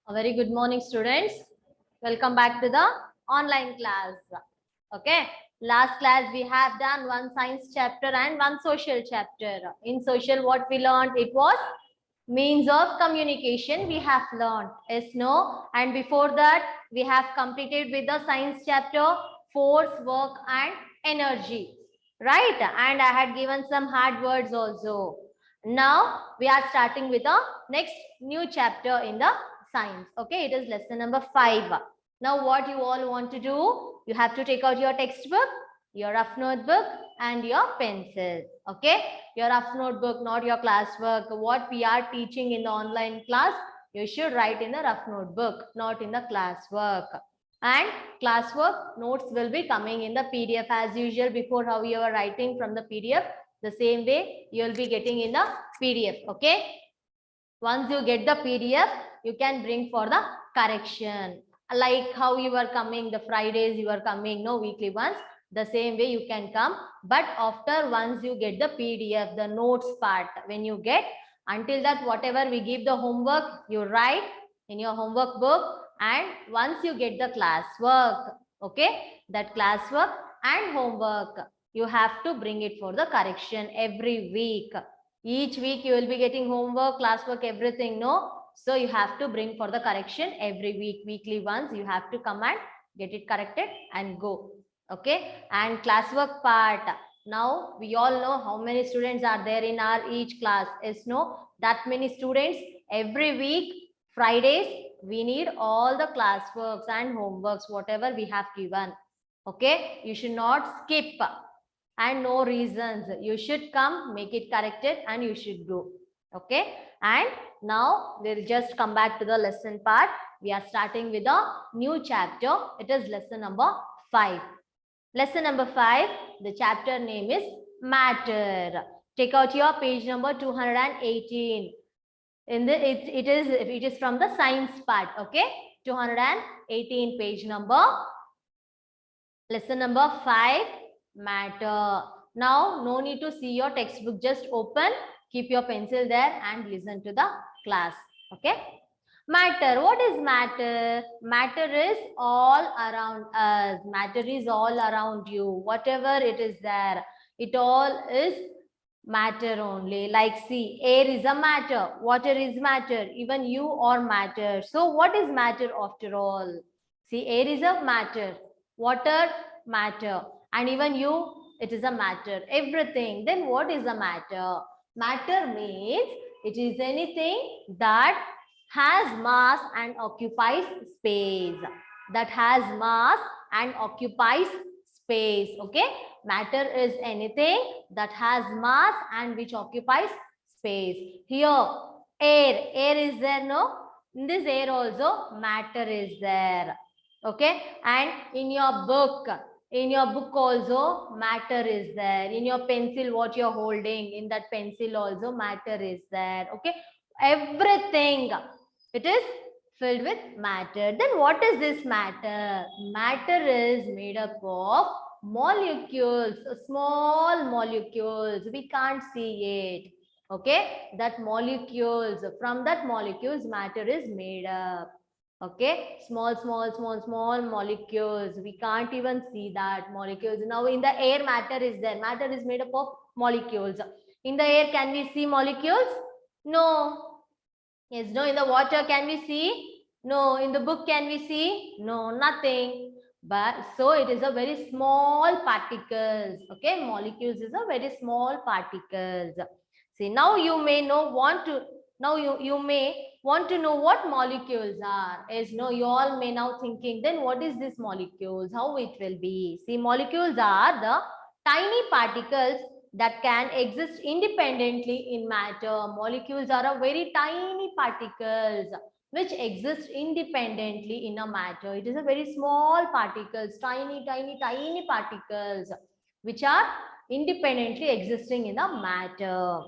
A very good morning, students. Welcome back to the online class. Okay, last class we have done one science chapter and one social chapter. In social, what we learned, it was means of communication we have learned. Yes, no, and before that we have completed with the science chapter force, work, and energy. Right, and I had given some hard words also. Now we are starting with the next new chapter in the science. Okay, it is lesson number 5. Now what you all want to do, you have to take out your textbook, your rough notebook, and your pencil. Okay, your rough notebook, not your classwork. What we are teaching in the online class, you should write in the rough notebook, not in the classwork. And classwork notes will be coming in the PDF as usual. Before, how you are writing from the PDF, the same way you will be getting in the PDF. Okay, once you get the PDF, you can bring for the correction. Like how you are coming, the Fridays you are coming, no, weekly ones. The same way you can come. But after once you get the PDF, the notes part, when you get, until that whatever we give the homework, you write in your homework book. And once you get the classwork, okay, that classwork and homework, you have to bring it for the correction every week. Each week you will be getting homework, classwork, everything, no? So you have to bring for the correction every week, weekly once. You have to come and get it corrected and go. Okay, and classwork part. Now we all know how many students are there in our each class. Yes, no? That many students every week, Fridays, we need all the classworks and homeworks, whatever we have given. Okay, you should not skip and no reasons. You should come, make it corrected, and you should go. Okay, and now we'll just come back to the lesson part. We are starting with a new chapter. It is lesson number 5. Lesson number 5, the chapter name is matter. Take out your page number 218. In the it is from the science part. Okay, 218 page number. Lesson number 5, matter. Now, no need to see your textbook. Just open, keep your pencil there and listen to the class. Okay. Matter. What is matter? Matter is all around us. Matter is all around you. Whatever it is there, it all is matter only. Like see, air is a matter. Water is matter. Even you are matter. So what is matter after all? See, air is a matter. Water, matter. And even you, it is a matter. Everything. Then what is a matter? Matter means it is anything that has mass and occupies space. That has mass and occupies space. Okay. Matter is anything that has mass and which occupies space. Here, air. Air is there, no? In this air also, matter is there. Okay. And in your book also matter is there. In your pencil, what you're holding, in that pencil also matter is there. Okay. Everything, it is filled with matter. Then what is this matter? Matter is made up of molecules, small molecules. We can't see it. Okay. That molecules, from that molecules, matter is made up. Okay, small molecules. We can't even see that molecules. Now in the air, matter is there. Matter is made up of molecules. In the air, can we see molecules? No. Yes, no. In the water, can we see? No. In the book, can we see? No, nothing. But so it is a very small particles. Okay, molecules is a very small particles. See, now you may you may want to know what molecules are. As no, you all may now thinking, then what is this molecules? How it will be? See, molecules are the tiny particles that can exist independently in matter. Molecules are a very tiny particles which exist independently in a matter. It is a very small particles, tiny particles which are independently existing in a matter.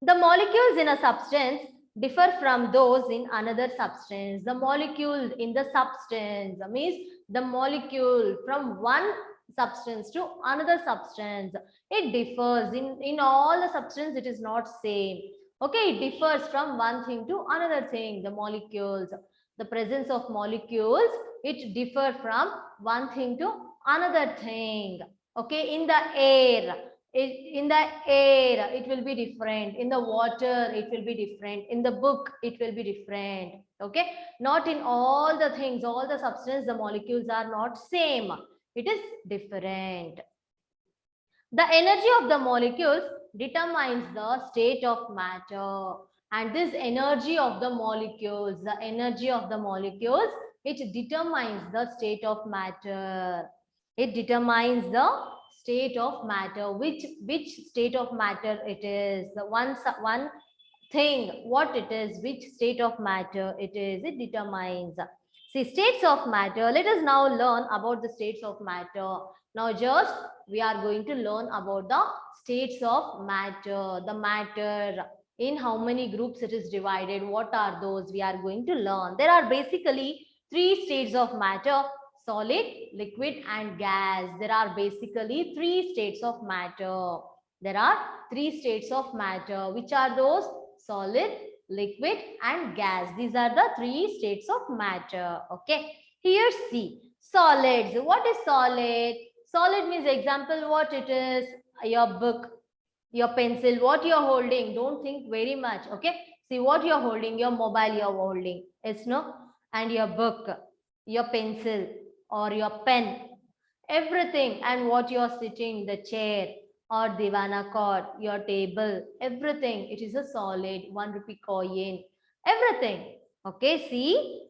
The molecules in a substance differ from those in another substance. The molecule in the substance means the molecule from one substance to another substance. It differs. In all the substance, it is not same. Okay, it differs from one thing to another thing, the molecules. The presence of molecules, it differ from one thing to another thing. Okay, in the air, it will be different. In the water, it will be different. In the book, it will be different. Okay, not in all the things, all the substance, the molecules are not same. It is different. The energy of the molecules determines the state of matter. And this energy of the molecules, it determines the state of matter. It determines the state of matter, which state of matter it is. The one thing, what it is, which state of matter it is, it determines. See, states of matter. Let us now learn about the states of matter. Now just we are going to learn about the states of matter. The matter, in how many groups it is divided, what are those, we are going to learn. There are basically three states of matter: solid, liquid and gas. There are basically three states of matter. There are three states of matter. Which are those? Solid, liquid and gas. These are the three states of matter. Okay, here see solids. What is solid? Solid means, example, what it is: your book, your pencil, what you're holding. Don't think very much. Okay, see what you're holding, your mobile you're holding, it's no, and your book, your pencil or your pen, everything, and what you're sitting, the chair or divana cot, your table, everything, it is a solid. 1 rupee coin, everything. Okay, see,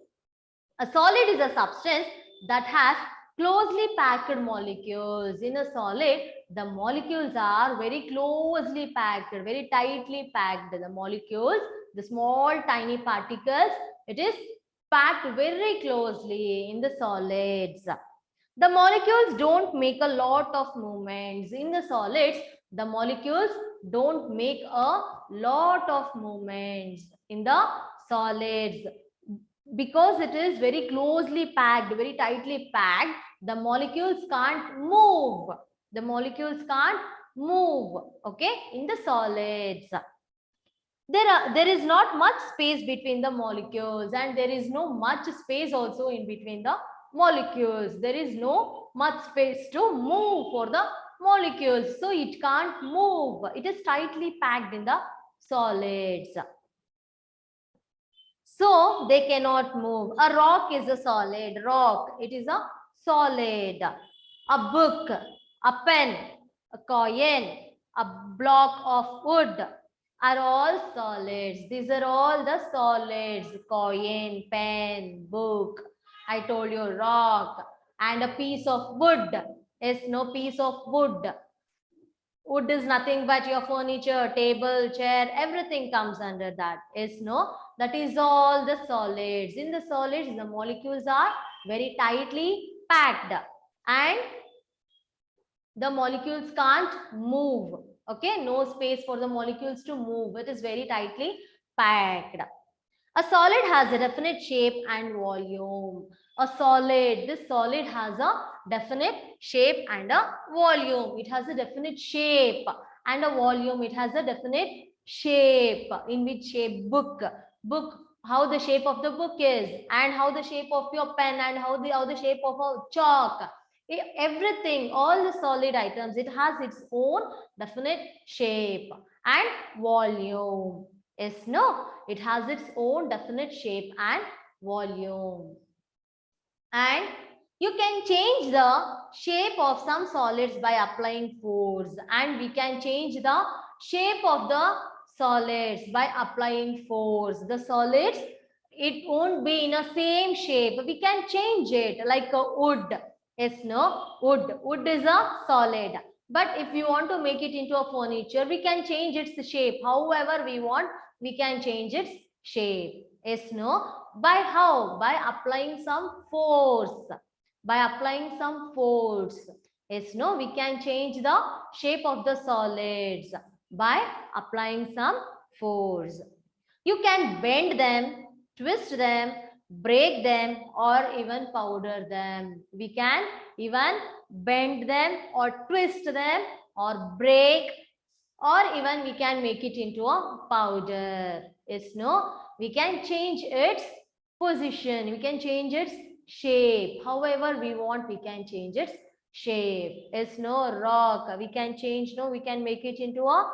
a solid is a substance that has closely packed molecules. In a solid, the molecules are very closely packed, very tightly packed. The molecules, the small tiny particles, it is packed very closely in the solids. The molecules don't make a lot of movements. In the solids, the molecules don't make a lot of movements. In the solids, because it is very closely packed, very tightly packed, the molecules can't move. The molecules can't move. Okay, in the solids. There is not much space between the molecules, and there is no much space also in between the molecules. There is no much space to move for the molecules, so it can't move. It is tightly packed in the solids, so they cannot move. A rock is a solid. Rock, it is a solid. A book, a pen, a coin, a block of wood are all solids. These are all the solids: coin, pen, book, I told you, rock, and a piece of wood. Is no piece of wood. Wood is nothing but your furniture, table, chair, everything comes under that. Is no, that is all the solids. In the solids, the molecules are very tightly packed and the molecules can't move. Okay, no space for the molecules to move. It is very tightly packed. A solid has a definite shape and volume. A solid, this solid has a definite shape and a volume. It has a definite shape and a volume. It has a definite shape. In which shape? Book. Book, how the shape of the book is, and how the shape of your pen, and how the shape of a chalk. Everything, all the solid items, it has its own definite shape and volume. Yes, no, it has its own definite shape and volume. And you can change the shape of some solids by applying force, and we can change the shape of the solids by applying force. The solids, it won't be in a same shape. We can change it like a wood. Yes, no, wood. Wood is a solid. But if you want to make it into a furniture, we can change its shape. However we want, we can change its shape. Yes, no. By how? By applying some force. By applying some force. Yes, no. We can change the shape of the solids by applying some force. You can bend them, twist them, break them, or even powder them. We can even bend them or twist them or break, or even we can make it into a powder. Yes, no, we can change its position. We can change its shape. However we want, we can change its shape. Yes, no. Rock, we can change, no, we can make it into a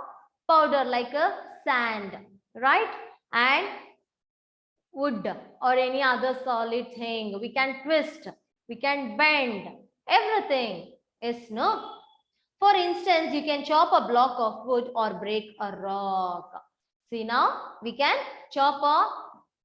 powder like a sand, right? And wood or any other solid thing, we can twist, we can bend, everything. Yes, no. For instance, you can chop a block of wood or break a rock. See, now we can chop a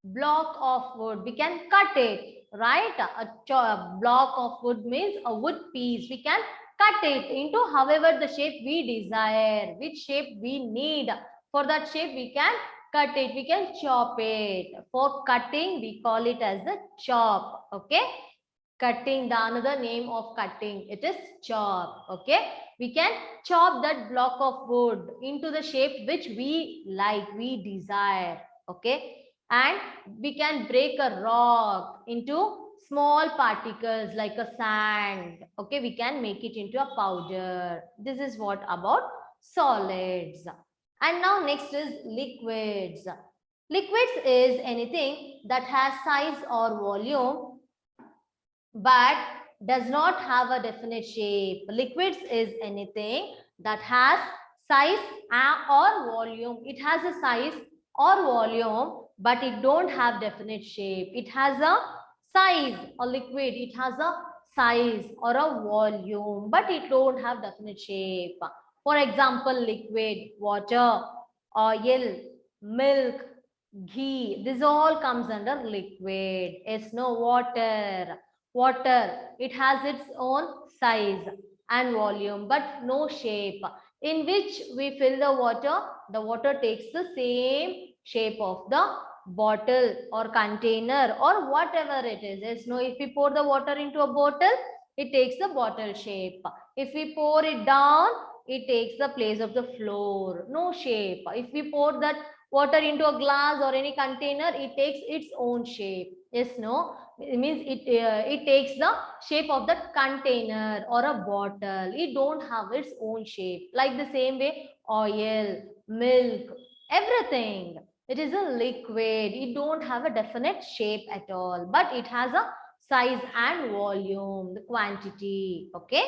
block of wood, we can cut it, right? A block of wood means a wood piece. We can cut it into however the shape we desire, which shape we need. For that shape, we can cut it, we can chop it. For cutting, we call it as the chop. Okay, cutting, the another name of cutting, it is chop. Okay, we can chop that block of wood into the shape which we like, we desire. Okay, and we can break a rock into small particles like a sand. Okay, we can make it into a powder. This is what about solids. And now next is liquids. Liquids is anything that has size or volume but does not have a definite shape. Liquids is anything that has size or volume. It has a size or volume, but it don't have definite shape. It has a size, a liquid, it has a size or a volume, but it don't have definite shape. For example, liquid, water, oil, milk, ghee, this all comes under liquid. It's no water. Water, it has its own size and volume, but no shape. In which we fill the water takes the same shape of the bottle or container or whatever it is. Yes, no, if we pour the water into a bottle, it takes the bottle shape. If we pour it down, it takes the place of the floor, no shape. If we pour that water into a glass or any container, it takes its own shape. Yes, no, it means it takes the shape of the container or a bottle. It don't have its own shape. Like the same way, oil, milk, everything, it is a liquid. It don't have a definite shape at all, but it has a size and volume, the quantity. Okay,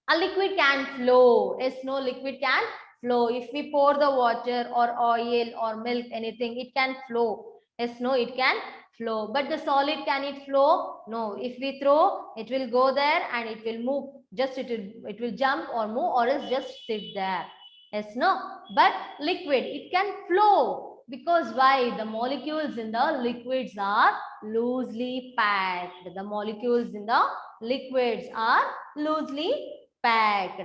a liquid can flow. Yes, no, liquid can flow. If we pour the water or oil or milk, anything, it can flow. Yes, no, it can flow. But the solid, can it flow? No. If we throw, it will go there and it will move. Just it will jump or move, or else just sit there. Yes, no. But liquid, it can flow. Because why? The molecules in the liquids are loosely packed. The molecules in the liquids are loosely packed.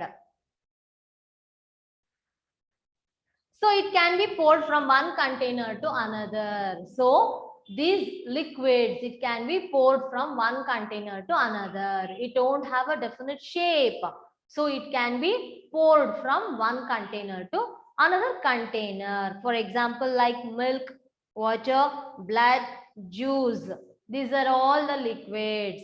So it can be poured from one container to another. So these liquids, it can be poured from one container to another. It don't have a definite shape. So it can be poured from one container to another container. For example, like milk, water, blood, juice. These are all the liquids.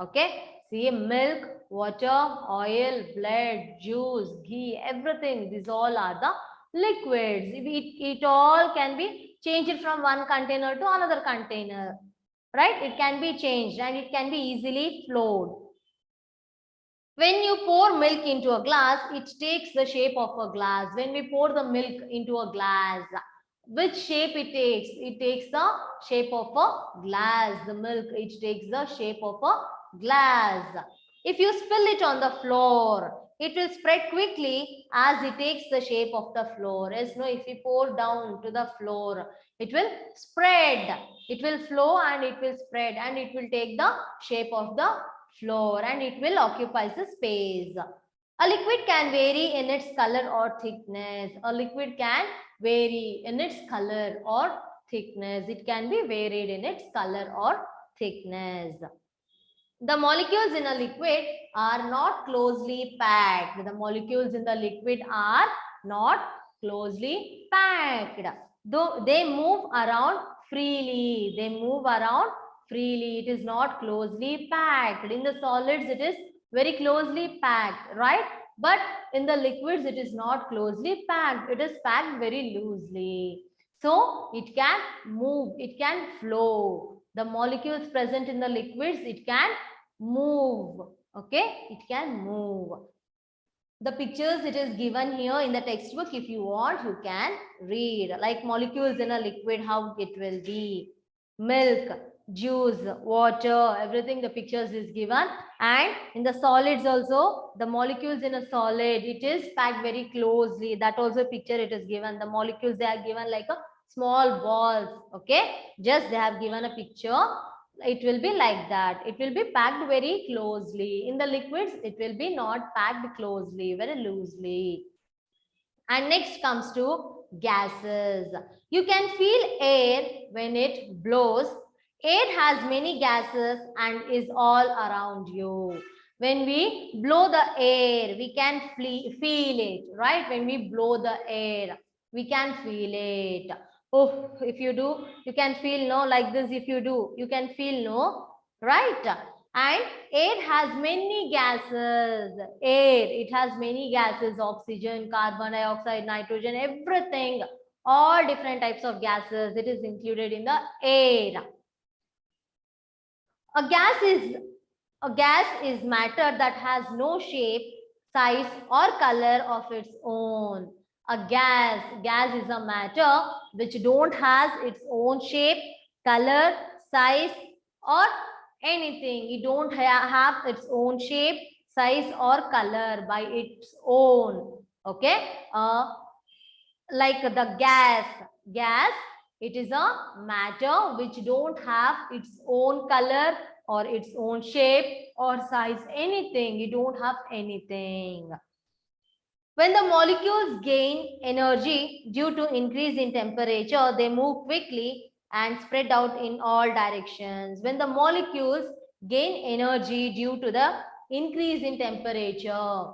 Okay. See, milk, water, oil, blood, juice, ghee, everything. These all are the liquids. It all can be changed from one container to another container, right? It can be changed and it can be easily flowed. When you pour milk into a glass, it takes the shape of a glass. When we pour the milk into a glass, which shape it takes? It takes the shape of a glass. The milk, it takes the shape of a glass. If you spill it on the floor, it will spread quickly as it takes the shape of the floor. As no, if we pour down to the floor, it will spread. It will flow and it will spread and it will take the shape of the floor and it will occupy the space. A liquid can vary in its color or thickness. A liquid can vary in its color or thickness. It can be varied in its color or thickness. The molecules in a liquid are not closely packed. The molecules in the liquid are not closely packed. Though they move around freely. They move around freely. It is not closely packed. In the solids, it is very closely packed, right? But in the liquids, it is not closely packed. It is packed very loosely. So it can move, it can flow. The molecules present in the liquids, it can move. Okay, it can move. The pictures it is given here in the textbook. If you want, you can read. Like molecules in a liquid, how it will be. Milk, juice, water, everything the pictures is given. And in the solids also, the molecules in a solid, it is packed very closely. That also picture it is given. The molecules, they are given like a small balls. Okay, just they have given a picture. It will be like that. It will be packed very closely. In the liquids, it will be not packed closely, very loosely. And next comes to gases. You can feel air when it blows. Air has many gases and is all around you. When we blow the air, we can feel it, right? When we blow the air, we can feel it. Oh, if you do, you can feel no, like this. If you do, you can feel no, right? And air has many gases. Air, it has many gases: oxygen, carbon dioxide, nitrogen, everything. All different types of gases. It is included in the air. A gas is matter that has no shape, size, or color of its own. A gas is a matter which don't has its own shape, color, size, or anything. It don't have its own shape, size, or color by its own. Okay. Like the gas, it is a matter which don't have its own color or its own shape or size, anything. You don't have anything. When the molecules gain energy due to increase in temperature, they move quickly and spread out in all directions. When the molecules gain energy due to the increase in temperature,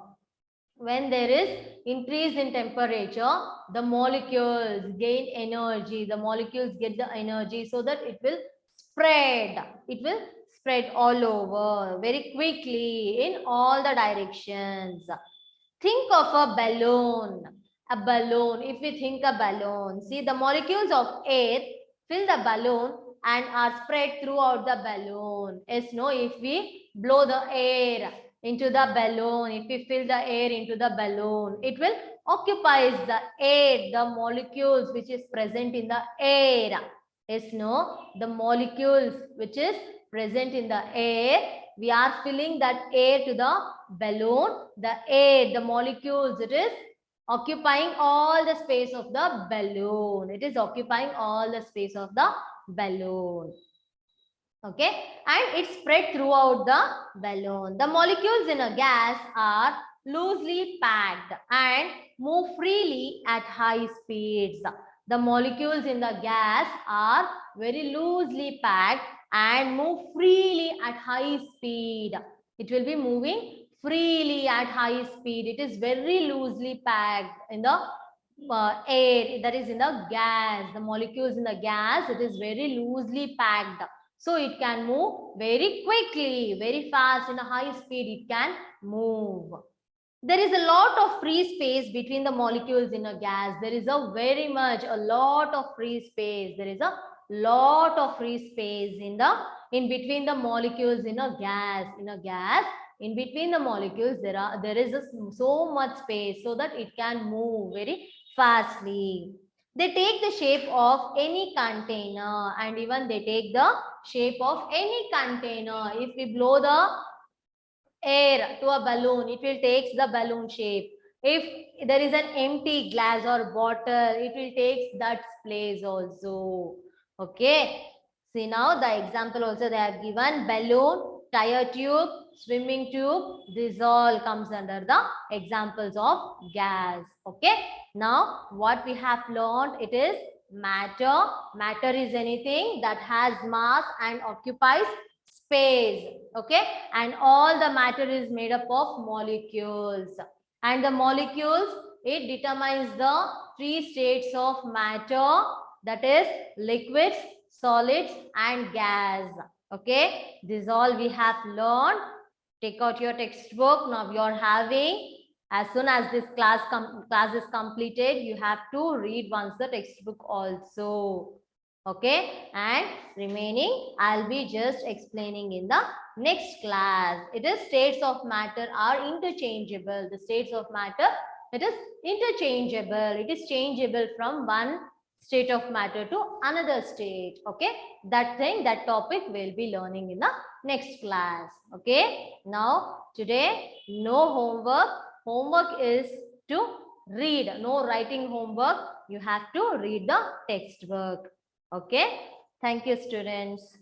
when there is increase in temperature, the molecules gain energy. The molecules get the energy so that it will spread. It will spread all over very quickly in all the directions. Think of a balloon. A balloon. If we think a balloon, see the molecules of air fill the balloon and are spread throughout the balloon. Yes, no, if we blow the air into the balloon, if we fill the air into the balloon, it will occupies the air, the molecules which is present in the air. Yes, no, the molecules which is present in the air, we are filling that air to the balloon. The air, the molecules, it is occupying all the space of the balloon. It is occupying all the space of the balloon. Okay, and it spread throughout the balloon. The molecules in a gas are loosely packed and move freely at high speeds. The molecules in the gas are very loosely packed and move freely at high speed. It will be moving freely at high speed. It is very loosely packed in the air, that is in the gas. The molecules in the gas, it is very loosely packed. So it can move very quickly, very fast, in a high speed it can move. There is a lot of free space between the molecules in a gas. There is a lot of free space. There is a lot of free space in between the molecules in a gas. In a gas, in between the molecules, there is so much space so that it can move very fastly. They take the shape of any container, and even they take the shape of any container. If we blow the air to a balloon, it will take the balloon shape. If there is an empty glass or bottle, it will take that place also. Okay. See now the example also they have given: balloon, tire tube, swimming tube. This all comes under the examples of gas. Okay. Now what we have learned, it is matter. Matter is anything that has mass and occupies space. Okay, and all the matter is made up of molecules, and the molecules, it determines the three states of matter, that is liquids, solids, and gas. Okay, this all we have learned. Take out your textbook. Now you are having As soon as this class is completed, you have to read once the textbook also. Okay, and remaining I'll be just explaining in the next class. It is states of matter are interchangeable. The states of matter, it is interchangeable. It is changeable from one state of matter to another state. Okay, that thing, that topic we'll be learning in the next class. Okay, now today no homework. Homework is to read. No writing homework. You have to read the textbook. Okay. Thank you, students.